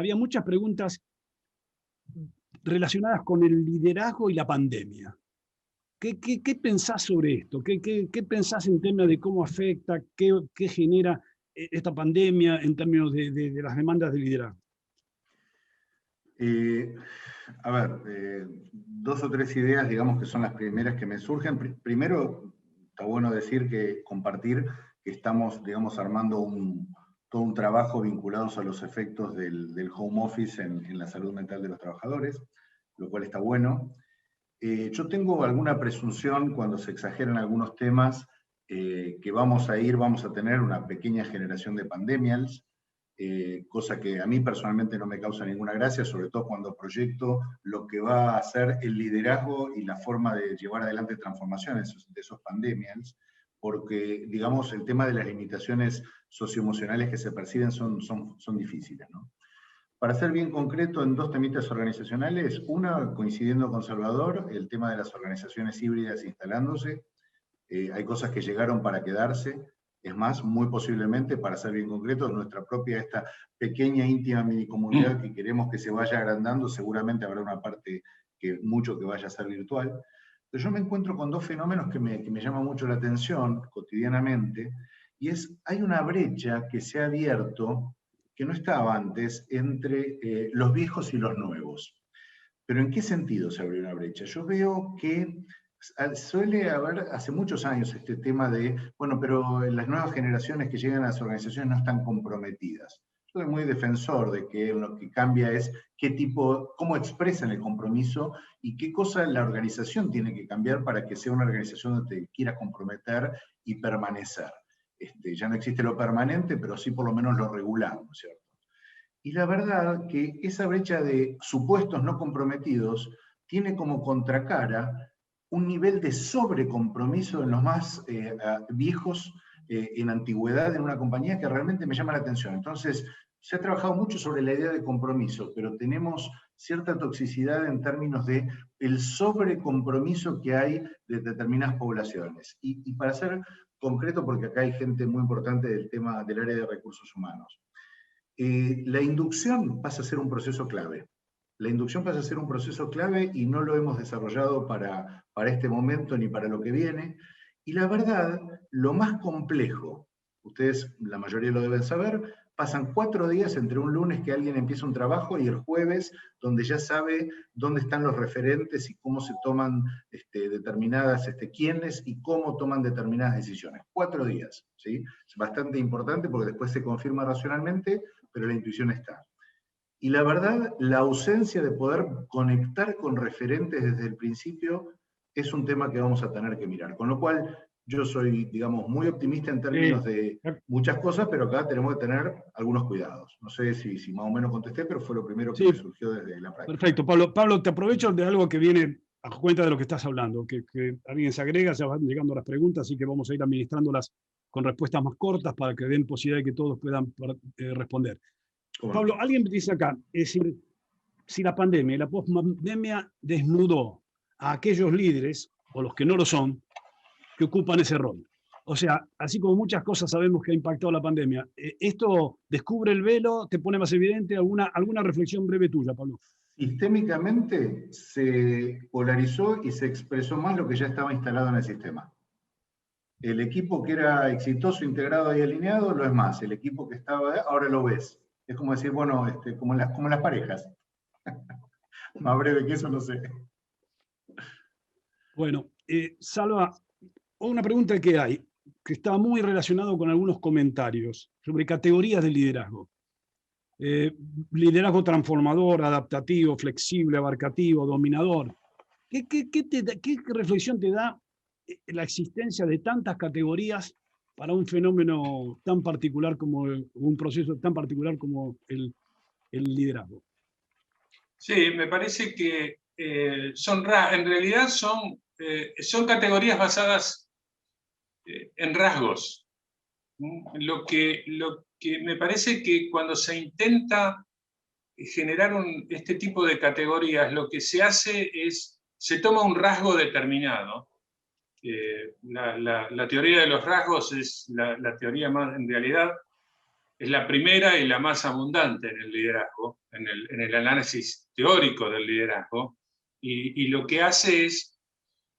había muchas preguntas relacionadas con el liderazgo y la pandemia. ¿Qué pensás sobre esto? ¿Qué pensás en términos de cómo afecta, qué genera esta pandemia en términos de las demandas de liderazgo? A ver, dos o tres ideas, digamos, que son las primeras que me surgen. Primero, está bueno decir compartir que estamos, digamos, armando todo un trabajo vinculados a los efectos del home office en la salud mental de los trabajadores, lo cual está bueno. Yo tengo alguna presunción cuando se exageran algunos temas, que vamos a tener una pequeña generación de pandemials, cosa que a mí personalmente no me causa ninguna gracia, sobre todo cuando proyecto lo que va a ser el liderazgo y la forma de llevar adelante transformaciones de esos pandemials, porque, digamos, el tema de las limitaciones socioemocionales que se perciben son difíciles, ¿no? Para ser bien concreto en dos temitas organizacionales, una, coincidiendo con Salvador, el tema de las organizaciones híbridas instalándose. Hay cosas que llegaron para quedarse. Es más, muy posiblemente, para ser bien concretos, nuestra propia, esta pequeña, íntima mini comunidad que queremos que se vaya agrandando, seguramente habrá una parte mucho que vaya a ser virtual. Pero yo me encuentro con dos fenómenos que me llaman mucho la atención cotidianamente, y hay una brecha que se ha abierto, que no estaba antes, entre los viejos y los nuevos. ¿Pero en qué sentido se abrió una brecha? Yo veo que suele haber hace muchos años este tema de, bueno, pero las nuevas generaciones que llegan a las organizaciones no están comprometidas. Yo soy muy defensor de que lo que cambia es cómo expresan el compromiso y qué cosa la organización tiene que cambiar para que sea una organización donde te quiera comprometer y permanecer. Ya no existe lo permanente, pero sí por lo menos lo regular, ¿no es cierto? Y la verdad que esa brecha de supuestos no comprometidos tiene como contracara un nivel de sobrecompromiso en los más viejos en antigüedad en una compañía que realmente me llama la atención. Entonces, se ha trabajado mucho sobre la idea de compromiso, pero tenemos cierta toxicidad en términos de el sobrecompromiso que hay de determinadas poblaciones. Y para ser concreto, porque acá hay gente muy importante del tema del área de recursos humanos, la inducción pasa a ser un proceso clave. La inducción pasa a ser un proceso clave y no lo hemos desarrollado para este momento ni para lo que viene. Y la verdad, lo más complejo, ustedes la mayoría lo deben saber, pasan 4 días entre un lunes que alguien empieza un trabajo y el jueves donde ya sabe dónde están los referentes y cómo se toman determinadas, quiénes y cómo toman determinadas decisiones. 4 días, ¿sí? Es bastante importante porque después se confirma racionalmente, pero la intuición está. Y la verdad, la ausencia de poder conectar con referentes desde el principio es un tema que vamos a tener que mirar. Con lo cual, yo soy, digamos, muy optimista en términos de muchas cosas, pero acá tenemos que tener algunos cuidados. No sé si más o menos contesté, pero fue lo primero que me surgió desde la práctica. Perfecto, Pablo. Pablo, te aprovecho de algo que viene a cuenta de lo que estás hablando, que alguien se agrega, ya van llegando las preguntas, así que vamos a ir administrándolas con respuestas más cortas para que den posibilidad de que todos puedan responder. Pablo, alguien me dice acá, es decir, si la pandemia y la pospandemia desnudó a aquellos líderes, o los que no lo son, que ocupan ese rol. O sea, así como muchas cosas sabemos que ha impactado la pandemia, ¿esto descubre el velo, te pone más evidente? ¿Alguna reflexión breve tuya, Pablo? Sistémicamente se polarizó y se expresó más lo que ya estaba instalado en el sistema. El equipo que era exitoso, integrado y alineado, lo es más. El equipo que estaba, ahora lo ves. Es como decir, bueno, como las parejas. Más breve que eso, no sé. Bueno, Salva, una pregunta que hay, que está muy relacionado con algunos comentarios sobre categorías de liderazgo. Liderazgo transformador, adaptativo, flexible, abarcativo, dominador. ¿Qué reflexión te da la existencia de tantas categorías para un fenómeno tan particular como un proceso tan particular como el liderazgo? Sí, me parece que en realidad son categorías basadas en rasgos. Lo que me parece que cuando se intenta generar este tipo de categorías, lo que se hace es, se toma un rasgo determinado. La teoría de los rasgos es la teoría más, en realidad, es la primera y la más abundante en el liderazgo, en el análisis teórico del liderazgo, y lo que hace es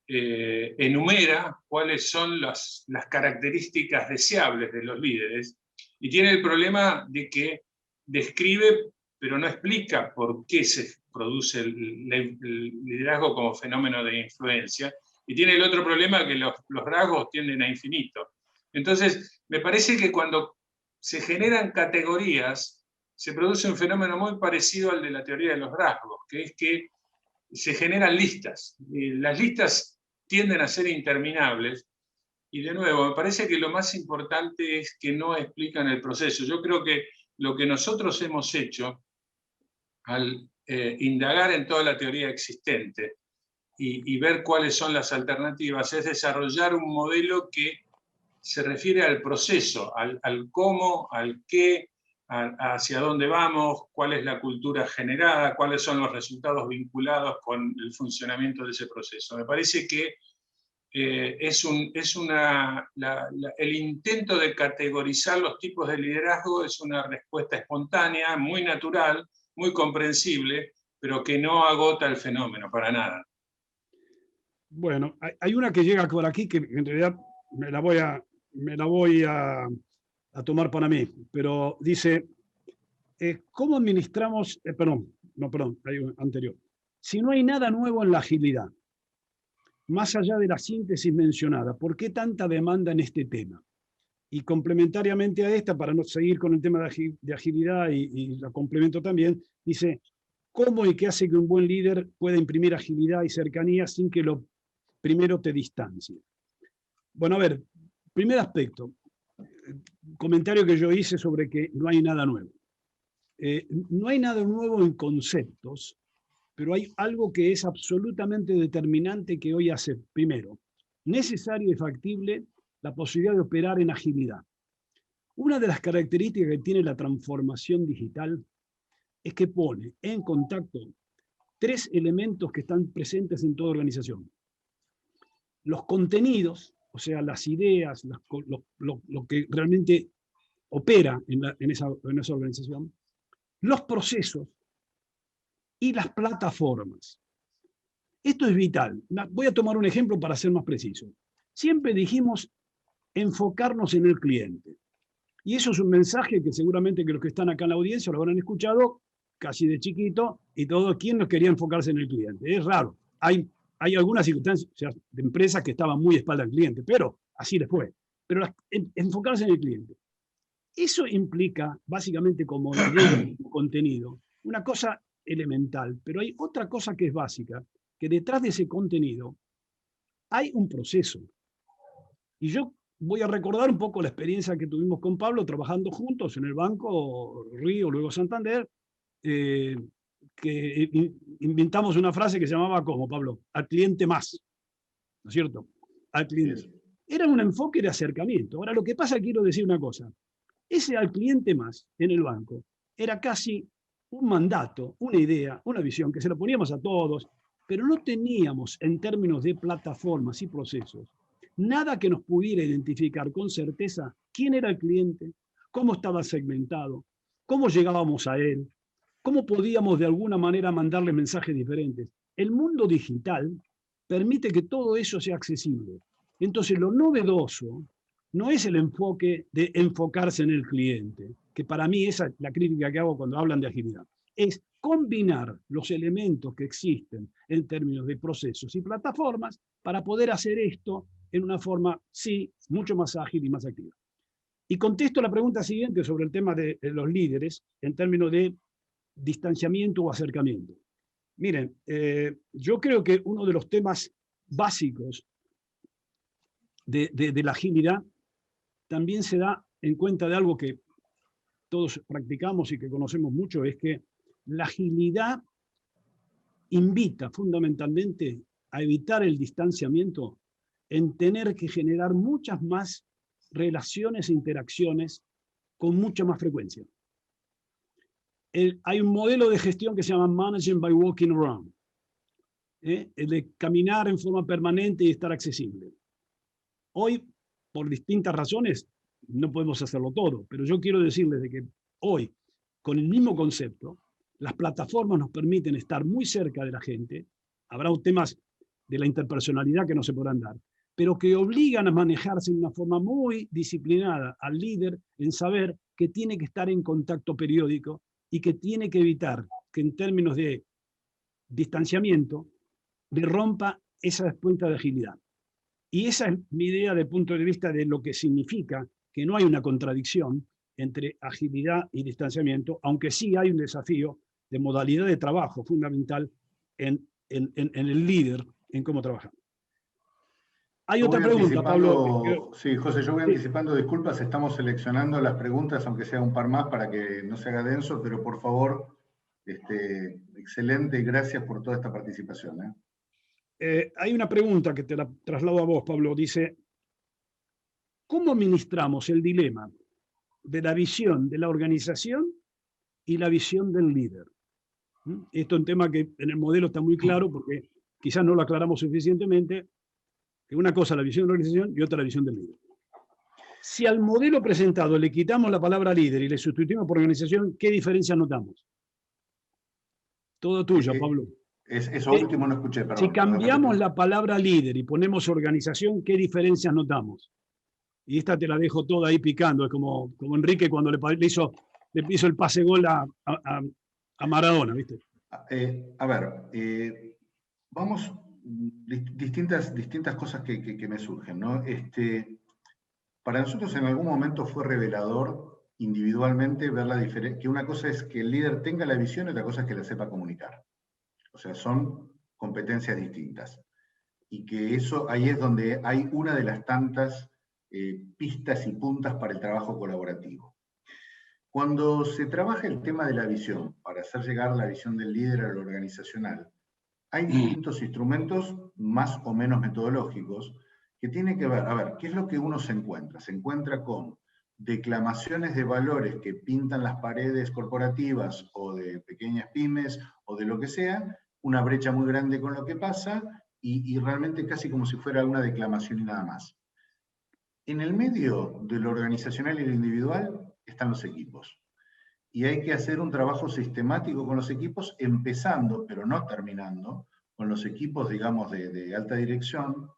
enumera cuáles son las características deseables de los líderes, y tiene el problema de que describe, pero no explica por qué se produce el liderazgo como fenómeno de influencia, y tiene el otro problema que los rasgos tienden a infinito. Entonces, me parece que cuando se generan categorías, se produce un fenómeno muy parecido al de la teoría de los rasgos, que es que se generan listas. Las listas tienden a ser interminables, y de nuevo, me parece que lo más importante es que no explican el proceso. Yo creo que lo que nosotros hemos hecho al indagar en toda la teoría existente y ver cuáles son las alternativas es desarrollar un modelo que se refiere al proceso, al cómo, al qué, hacia dónde vamos, cuál es la cultura generada, cuáles son los resultados vinculados con el funcionamiento de ese proceso. Me parece que el intento de categorizar los tipos de liderazgo es una respuesta espontánea, muy natural, muy comprensible, pero que no agota el fenómeno para nada. Bueno, hay una que llega por aquí que en realidad me la voy a tomar para mí, pero dice, ¿cómo administramos? Perdón, hay un anterior. Si no hay nada nuevo en la agilidad, más allá de la síntesis mencionada, ¿por qué tanta demanda en este tema? Y complementariamente a esta, para no seguir con el tema de agilidad y la complemento también, dice, ¿cómo y qué hace que un buen líder pueda imprimir agilidad y cercanía sin que lo primero te distancie? Bueno, a ver, primer aspecto, comentario que yo hice sobre que no hay nada nuevo. No hay nada nuevo en conceptos, pero hay algo que es absolutamente determinante que hoy hace, primero, necesario y factible la posibilidad de operar en agilidad. Una de las características que tiene la transformación digital es que pone en contacto tres elementos que están presentes en toda organización. Los contenidos, o sea, las ideas, lo que realmente opera en esa organización, los procesos y las plataformas. Esto es vital. Voy a tomar un ejemplo para ser más preciso. Siempre dijimos enfocarnos en el cliente. Y eso es un mensaje que seguramente que los que están acá en la audiencia lo habrán escuchado casi de chiquito, y todo quien no quería enfocarse en el cliente. Es raro. Hay algunas circunstancias de empresas que estaban muy a espalda del cliente, pero así les fue. Pero enfocarse en el cliente. Eso implica, básicamente como contenido, una cosa elemental, pero hay otra cosa que es básica, que detrás de ese contenido hay un proceso. Y yo voy a recordar un poco la experiencia que tuvimos con Pablo trabajando juntos en el Banco Río, luego Santander, que inventamos una frase que se llamaba como, Pablo, al cliente más, ¿no es cierto? Al cliente. Era un enfoque de acercamiento. Ahora, lo que pasa, quiero decir una cosa, ese al cliente más en el banco era casi un mandato, una idea, una visión, que se lo poníamos a todos, pero no teníamos en términos de plataformas y procesos nada que nos pudiera identificar con certeza quién era el cliente, cómo estaba segmentado, cómo llegábamos a él, cómo podíamos de alguna manera mandarle mensajes diferentes. El mundo digital permite que todo eso sea accesible. Entonces, lo novedoso no es el enfoque de enfocarse en el cliente, que para mí esa es la crítica que hago cuando hablan de agilidad. Es combinar los elementos que existen en términos de procesos y plataformas para poder hacer esto en una forma, sí, mucho más ágil y más activa. Y contesto la pregunta siguiente sobre el tema de los líderes en términos de distanciamiento o acercamiento. Miren, yo creo que uno de los temas básicos de la agilidad también se da en cuenta de algo que todos practicamos y que conocemos mucho, es que la agilidad invita fundamentalmente a evitar el distanciamiento en tener que generar muchas más relaciones e interacciones con mucha más frecuencia. Hay un modelo de gestión que se llama Managing by Walking Around, el de caminar en forma permanente y estar accesible. Hoy, por distintas razones, no podemos hacerlo todo, pero yo quiero decirles de que hoy, con el mismo concepto, las plataformas nos permiten estar muy cerca de la gente. Habrá temas de la interpersonalidad que no se podrán dar, pero que obligan a manejarse de una forma muy disciplinada al líder en saber que tiene que estar en contacto periódico y que tiene que evitar que en términos de distanciamiento le rompa esa cuenta de agilidad. Y esa es mi idea desde el punto de vista de lo que significa que no hay una contradicción entre agilidad y distanciamiento, aunque sí hay un desafío de modalidad de trabajo fundamental en el líder, en cómo trabajar. Hay otra pregunta, Pablo. Sí, José, yo voy anticipando, disculpas, estamos seleccionando las preguntas, aunque sea un par más, para que no se haga denso, pero por favor, excelente y gracias por toda esta participación. Hay una pregunta que te la traslado a vos, Pablo. Dice, ¿cómo administramos el dilema de la visión de la organización y la visión del líder? Esto es un tema que en el modelo está muy claro porque quizás no lo aclaramos suficientemente, que una cosa es la visión de la organización y otra la visión del líder. Si al modelo presentado le quitamos la palabra líder y le sustituimos por organización, ¿qué diferencias notamos? Todo tuyo, Pablo. Eso último no escuché, perdón. Si cambiamos la palabra líder y ponemos organización, ¿qué diferencias notamos? Y esta te la dejo toda ahí picando, es como Enrique cuando le hizo el pase gol a Maradona, ¿viste? A ver, vamos, distintas cosas que me surgen, ¿no? Para nosotros en algún momento fue revelador individualmente ver la diferencia, que una cosa es que el líder tenga la visión y otra cosa es que la sepa comunicar. O sea, son competencias distintas. Y que eso, ahí es donde hay una de las tantas pistas y puntas para el trabajo colaborativo. Cuando se trabaja el tema de la visión, para hacer llegar la visión del líder a lo organizacional, hay distintos instrumentos más o menos metodológicos que tienen que ver, a ver, ¿qué es lo que uno se encuentra? Se encuentra con declamaciones de valores que pintan las paredes corporativas o de pequeñas pymes o de lo que sea, una brecha muy grande con lo que pasa y realmente casi como si fuera una declamación y nada más. En el medio de lo organizacional y lo individual están los equipos. Y hay que hacer un trabajo sistemático con los equipos, empezando, pero no terminando, con los equipos, digamos, de alta dirección,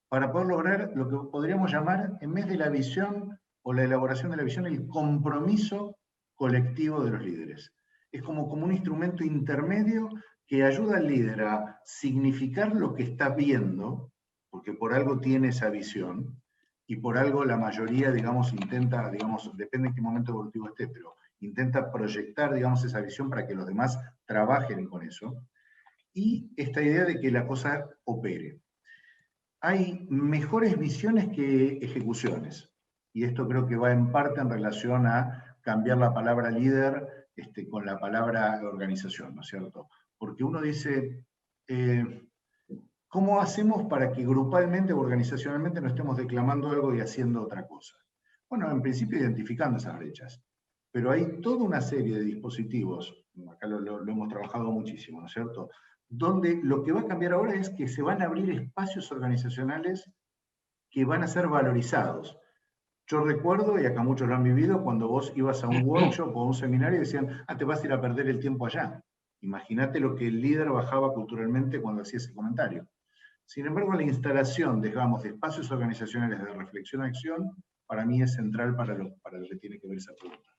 para poder lograr lo que podríamos llamar, en vez de la visión o la elaboración de la visión, el compromiso colectivo de los líderes. Es como un instrumento intermedio que ayuda al líder a significar lo que está viendo, porque por algo tiene esa visión, y por algo la mayoría, digamos, intenta, digamos, depende en qué momento evolutivo esté, pero intenta proyectar, digamos, esa visión para que los demás trabajen con eso, y esta idea de que la cosa opere. Hay mejores visiones que ejecuciones, y esto creo que va en parte en relación a cambiar la palabra líder con la palabra organización, ¿no es cierto? Porque uno dice, ¿cómo hacemos para que grupalmente o organizacionalmente no estemos declamando algo y haciendo otra cosa? Bueno, en principio identificando esas brechas, pero hay toda una serie de dispositivos, acá lo hemos trabajado muchísimo, ¿no es cierto?, donde lo que va a cambiar ahora es que se van a abrir espacios organizacionales que van a ser valorizados. Yo recuerdo, y acá muchos lo han vivido, cuando vos ibas a un workshop o a un seminario y decían, te vas a ir a perder el tiempo allá. Imagínate lo que el líder bajaba culturalmente cuando hacía ese comentario. Sin embargo, la instalación, digamos, de espacios organizacionales de reflexión-acción, para mí es central para lo que tiene que ver esa pregunta.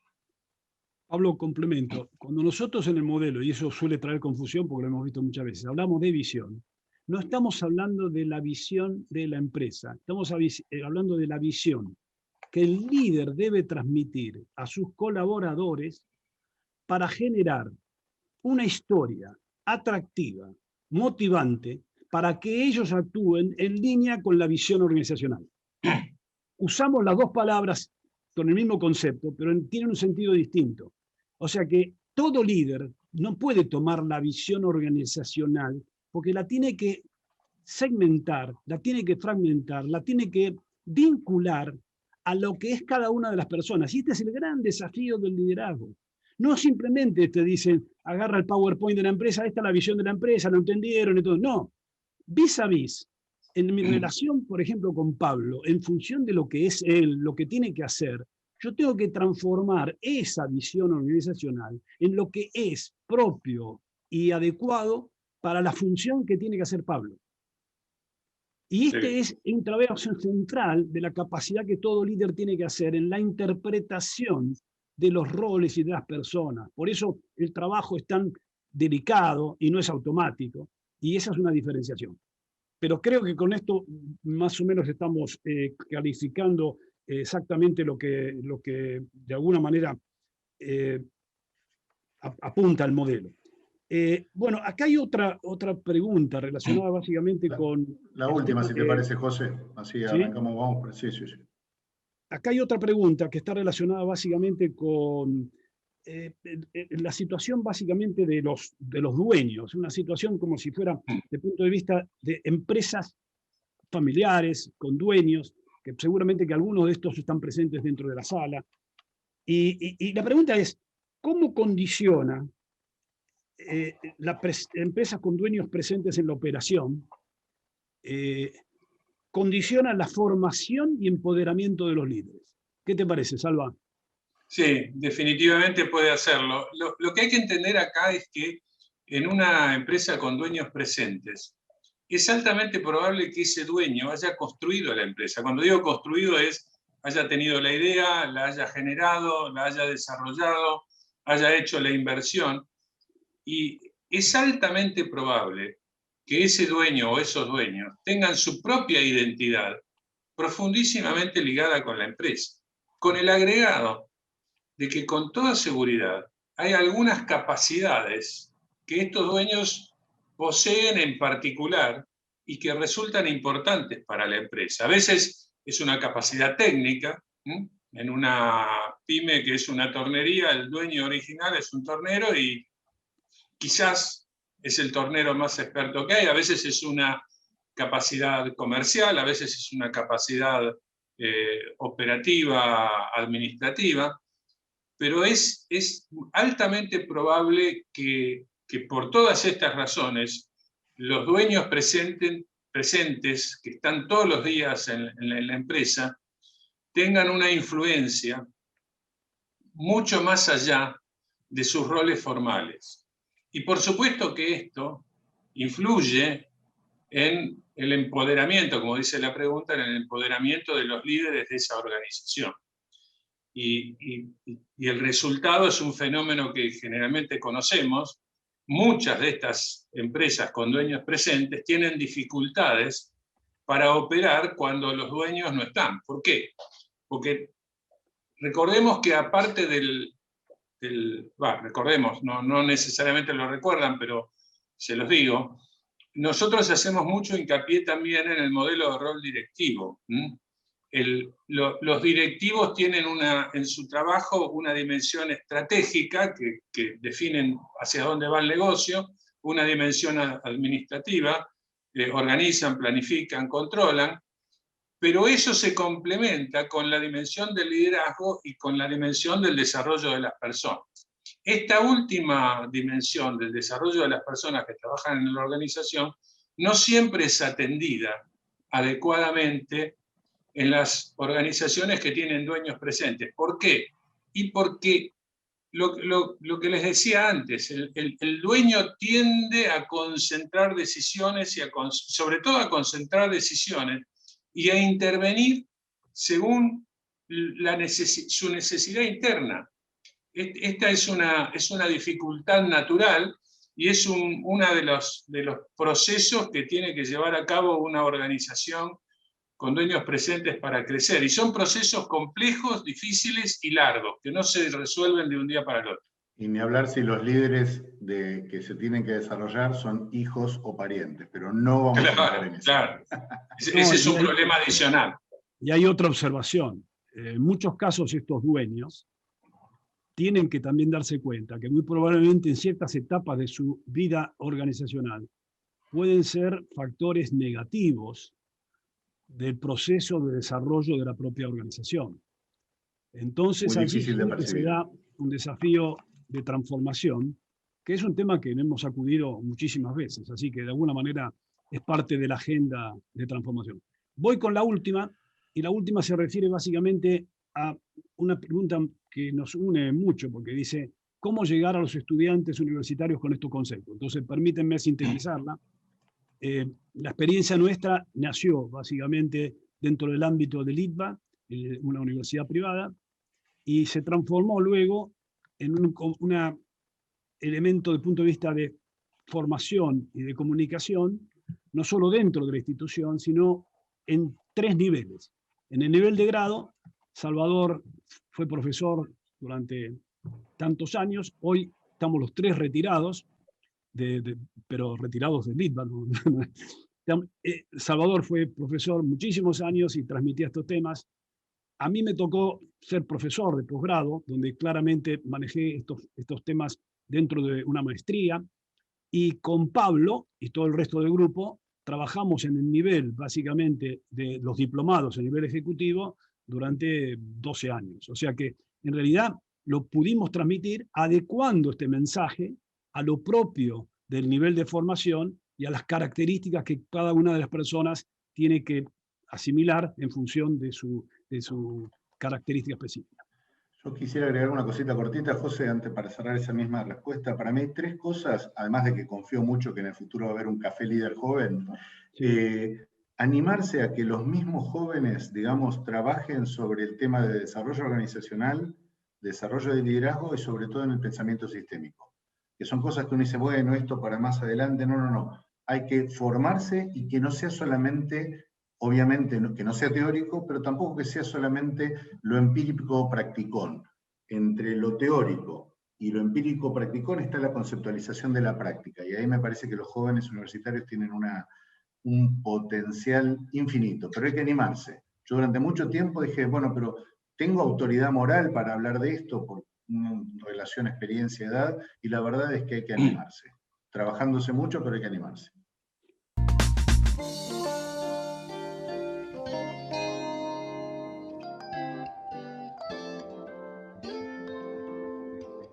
Pablo, complemento. Cuando nosotros en el modelo, y eso suele traer confusión porque lo hemos visto muchas veces, hablamos de visión, no estamos hablando de la visión de la empresa, estamos hablando de la visión que el líder debe transmitir a sus colaboradores para generar una historia atractiva, motivante, para que ellos actúen en línea con la visión organizacional. Usamos las dos palabras con el mismo concepto, pero tienen un sentido distinto. O sea que todo líder no puede tomar la visión organizacional porque la tiene que segmentar, la tiene que fragmentar, la tiene que vincular a lo que es cada una de las personas. Y este es el gran desafío del liderazgo. No simplemente te dicen, agarra el PowerPoint de la empresa, esta es la visión de la empresa, lo entendieron y todo. No, vis a vis, en mi relación, por ejemplo, con Pablo, en función de lo que es él, lo que tiene que hacer, yo tengo que transformar esa visión organizacional en lo que es propio y adecuado para la función que tiene que hacer Pablo. Y este es un trabajo central de la capacidad que todo líder tiene que hacer en la interpretación de los roles y de las personas. Por eso el trabajo es tan delicado y no es automático, y esa es una diferenciación. Pero creo que con esto más o menos estamos calificando exactamente lo que de alguna manera apunta al modelo. Bueno, acá hay otra pregunta relacionada básicamente con... La última, si te parece, José. Así arrancamos, ¿sí? Vamos. Sí. Acá hay otra pregunta que está relacionada básicamente con la situación básicamente de los dueños, una situación como si fuera, desde el punto de vista de empresas familiares, con dueños, que seguramente que algunos de estos están presentes dentro de la sala. Y la pregunta es, ¿cómo condiciona las empresas con dueños presentes en la operación, condiciona la formación y empoderamiento de los líderes? ¿Qué te parece, Salva? Sí, definitivamente puede hacerlo. Lo que hay que entender acá es que en una empresa con dueños presentes, es altamente probable que ese dueño haya construido la empresa. Cuando digo construido es, haya tenido la idea, la haya generado, la haya desarrollado, haya hecho la inversión. Y es altamente probable que ese dueño o esos dueños tengan su propia identidad profundísimamente ligada con la empresa, con el agregado de que con toda seguridad hay algunas capacidades que estos dueños poseen en particular y que resultan importantes para la empresa. A veces es una capacidad técnica. En una pyme que es una tornería, el dueño original es un tornero y quizás es el tornero más experto que hay. A veces es una capacidad comercial, a veces es una capacidad operativa, administrativa, pero es altamente probable que por todas estas razones los dueños presentes, que están todos los días en la empresa, tengan una influencia mucho más allá de sus roles formales. Y por supuesto que esto influye en el empoderamiento, como dice la pregunta, en el empoderamiento de los líderes de esa organización. Y el resultado es un fenómeno que generalmente conocemos. Muchas de estas empresas con dueños presentes tienen dificultades para operar cuando los dueños no están. ¿Por qué? Porque recordemos que aparte recordemos, no necesariamente lo recuerdan, pero se los digo, nosotros hacemos mucho hincapié también en el modelo de rol directivo. Los directivos tienen en su trabajo una dimensión estratégica que definen hacia dónde va el negocio, una dimensión administrativa, organizan, planifican, controlan, pero eso se complementa con la dimensión del liderazgo y con la dimensión del desarrollo de las personas. Esta última dimensión del desarrollo de las personas que trabajan en la organización no siempre es atendida adecuadamente en las organizaciones que tienen dueños presentes. ¿Por qué? Y porque lo que les decía antes, el dueño tiende a concentrar decisiones y sobre todo a concentrar decisiones y a intervenir según su necesidad interna. Esta es una dificultad natural y es uno de los procesos que tiene que llevar a cabo una organización con dueños presentes para crecer. Y son procesos complejos, difíciles y largos, que no se resuelven de un día para el otro. Y ni hablar si los líderes que se tienen que desarrollar son hijos o parientes, pero no vamos a entrar en eso. Claro, ese es un problema adicional. Y hay otra observación. En muchos casos estos dueños tienen que también darse cuenta que muy probablemente en ciertas etapas de su vida organizacional pueden ser factores negativos del proceso de desarrollo de la propia organización. Entonces allí se da un desafío de transformación, que es un tema que hemos acudido muchísimas veces, así que de alguna manera es parte de la agenda de transformación. Voy con la última, y la última se refiere básicamente a una pregunta que nos une mucho, porque dice, ¿cómo llegar a los estudiantes universitarios con estos conceptos? Entonces, permítanme sintetizarla. La experiencia nuestra nació básicamente dentro del ámbito del ITBA, una universidad privada, y se transformó luego en un elemento desde el punto de vista de formación y de comunicación, no solo dentro de la institución, sino en 3 niveles. En el nivel de grado, Salvador fue profesor durante tantos años, hoy estamos los 3 retirados, pero retirados del ITBA. Salvador fue profesor muchísimos años y transmitía estos temas. A mí me tocó ser profesor de posgrado, donde claramente manejé estos temas dentro de una maestría, y con Pablo y todo el resto del grupo trabajamos en el nivel, básicamente, de los diplomados a nivel ejecutivo durante 12 años. O sea que, en realidad, lo pudimos transmitir adecuando este mensaje a lo propio del nivel de formación y a las características que cada una de las personas tiene que asimilar en función de su característica específica. Yo quisiera agregar una cosita cortita, José, antes para cerrar esa misma respuesta. Para mí hay 3 cosas, además de que confío mucho que en el futuro va a haber un café líder joven. Sí. Animarse a que los mismos jóvenes, digamos, trabajen sobre el tema de desarrollo organizacional, desarrollo de liderazgo y sobre todo en el pensamiento sistémico. Que son cosas que uno dice, bueno, esto para más adelante. No. Hay que formarse y que no sea solamente, obviamente, que no sea teórico, pero tampoco que sea solamente lo empírico practicón. Entre lo teórico y lo empírico practicón está la conceptualización de la práctica. Y ahí me parece que los jóvenes universitarios tienen un potencial infinito, pero hay que animarse. Yo durante mucho tiempo dije, bueno, pero ¿tengo autoridad moral para hablar de esto por relación experiencia-edad? Y la verdad es que hay que animarse. Trabajándose mucho, pero hay que animarse.